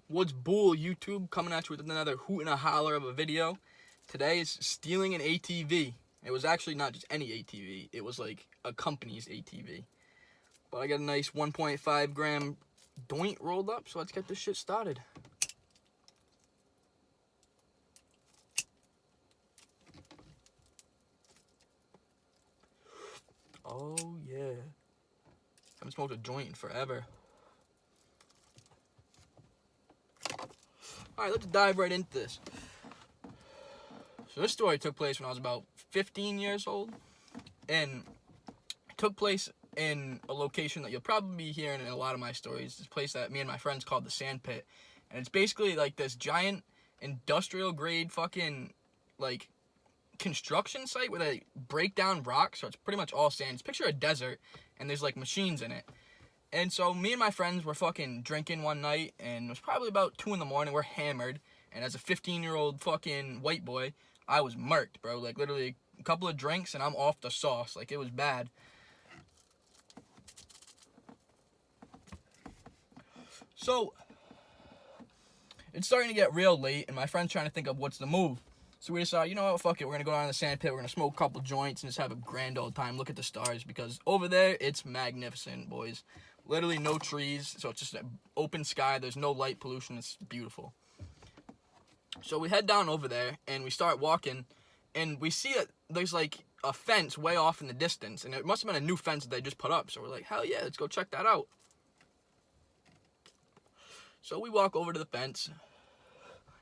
What's bull, YouTube? Coming at you with another hoot and a holler of a video. Today is stealing an ATV. It was actually not just any ATV. It was like a company's ATV. But I got a nice 1.5 gram joint rolled up, so let's get this shit started. Oh yeah. Haven't smoked a joint in forever. Alright, let's dive right into this. So this story took place when I was about 15 years old. And it took place in a location that you'll probably be hearing in a lot of my stories. This place that me and my friends called the Sand Pit. And it's basically like this giant industrial grade fucking like construction site where they break down rocks. So it's pretty much all sand. It's picture a desert and there's like machines in it. And so me and my friends were fucking drinking one night, and it was probably about 2 in the morning. We're hammered, and as a 15-year-old fucking white boy, I was murked, bro. Like, literally a couple of drinks, and I'm off the sauce. Like, it was bad. So, it's starting to get real late, and my friend's trying to think of what's the move. So we decided, you know what, fuck it. We're going to go down to the sand pit. We're going to smoke a couple joints and just have a grand old time. Look at the stars, because over there, it's magnificent, boys. Literally no trees, so it's just an open sky. There's no light pollution. It's beautiful. So we head down over there, and we start walking, and we see that there's, like, a fence way off in the distance, and it must have been a new fence that they just put up. So we're like, hell yeah, let's go check that out. So we walk over to the fence.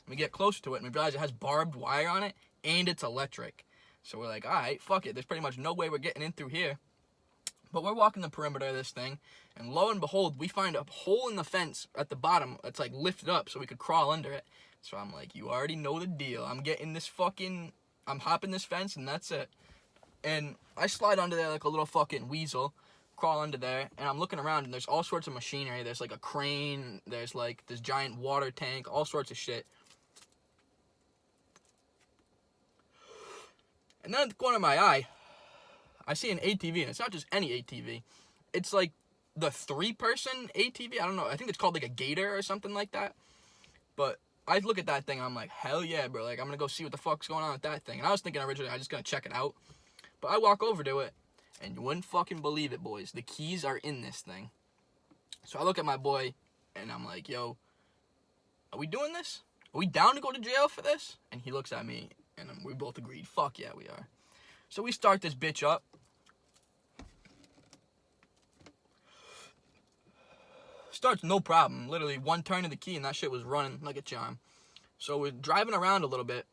We get close to it, and we realize it has barbed wire on it, and it's electric. So we're like, all right, fuck it. There's pretty much no way we're getting in through here. But we're walking the perimeter of this thing, and lo and behold, we find a hole in the fence at the bottom that's, like, lifted up so we could crawl under it. So I'm like, you already know the deal. I'm hopping this fence, and that's it. And I slide under there like a little fucking weasel, crawl under there, and I'm looking around, and there's all sorts of machinery. There's, like, a crane. There's, like, this giant water tank, all sorts of shit. And then at the corner of my eye, I see an ATV, and it's not just any ATV. It's like the 3-person ATV. I don't know. I think it's called like a Gator or something like that. But I look at that thing, and I'm like, hell yeah, bro. Like, I'm going to go see what the fuck's going on with that thing. And I was thinking originally I was just going to check it out. But I walk over to it, and you wouldn't fucking believe it, boys. The keys are in this thing. So I look at my boy, and I'm like, yo, are we doing this? Are we down to go to jail for this? And he looks at me, and we both agreed, fuck yeah, we are. So we start this bitch up. Starts no problem. Literally one turn of the key and that shit was running like a charm. So we're driving around a little bit,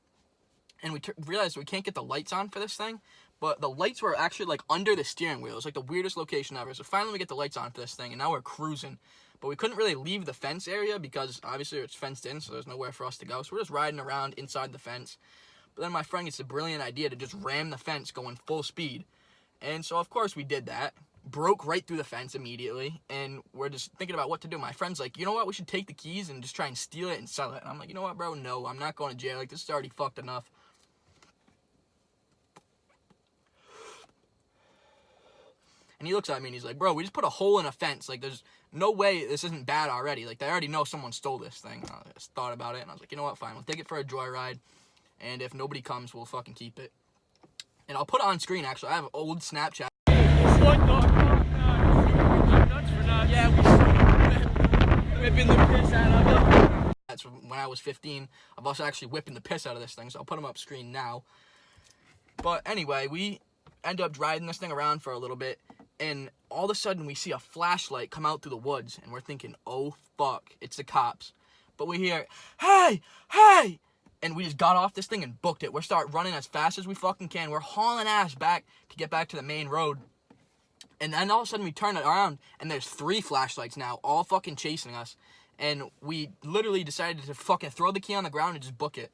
and we realized we can't get the lights on for this thing. But the lights were actually like under the steering wheel. It was like the weirdest location ever. So finally we get the lights on for this thing, and now we're cruising. But we couldn't really leave the fence area because obviously it's fenced in, so there's nowhere for us to go. So we're just riding around inside the fence. But then my friend gets the brilliant idea to just ram the fence going full speed. And so, of course, we did that. Broke right through the fence immediately. And we're just thinking about what to do. My friend's like, you know what? We should take the keys and just try and steal it and sell it. And I'm like, you know what, bro? No, I'm not going to jail. Like, this is already fucked enough. And he looks at me and he's like, bro, we just put a hole in a fence. Like, there's no way this isn't bad already. Like, they already know someone stole this thing. I just thought about it. And I was like, you know what? Fine. We'll take it for a joyride. And if nobody comes, we'll fucking keep it. And I'll put it on screen, actually. I have an old Snapchat. Yeah, we whipping the piss out of it. That's when I was 15. I'm also actually whipping the piss out of this thing, so I'll put them up screen now. But anyway, we end up driving this thing around for a little bit, and all of a sudden we see a flashlight come out through the woods, and we're thinking, oh, fuck, it's the cops. But we hear, hey, hey! And we just got off this thing and booked it. We start running as fast as we fucking can. We're hauling ass back to get back to the main road. And then all of a sudden we turn it around, and there's 3 flashlights now, all fucking chasing us. And we literally decided to fucking throw the key on the ground and just book it.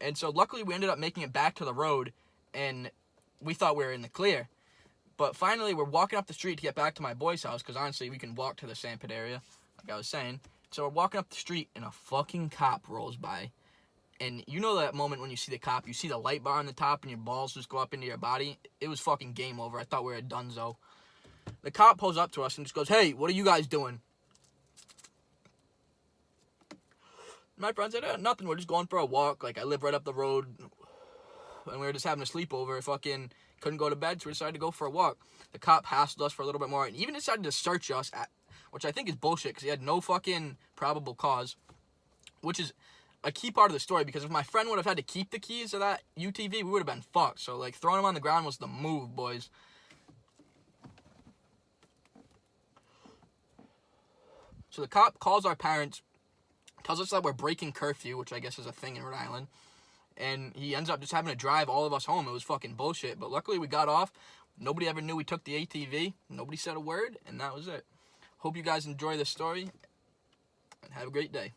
And so luckily we ended up making it back to the road, and we thought we were in the clear. But finally we're walking up the street to get back to my boy's house, because honestly we can walk to the sandpit area, like I was saying. So we're walking up the street, and a fucking cop rolls by. And you know that moment when you see the cop, you see the light bar on the top and your balls just go up into your body? It was fucking game over. I thought we were a dunzo. The cop pulls up to us and just goes, hey, what are you guys doing? My friend said, nothing, we're just going for a walk. Like, I live right up the road, and we were just having a sleepover. Fucking couldn't go to bed, so we decided to go for a walk. The cop hassled us for a little bit more, and even decided to search us, which I think is bullshit, because he had no fucking probable cause, which is a key part of the story, because if my friend would have had to keep the keys to that UTV, we would have been fucked. So, like, throwing them on the ground was the move, boys. So the cop calls our parents, tells us that we're breaking curfew, which I guess is a thing in Rhode Island, and he ends up just having to drive all of us home. It was fucking bullshit, but luckily we got off. Nobody ever knew we took the ATV. Nobody said a word, and that was it. Hope you guys enjoy this story, and have a great day.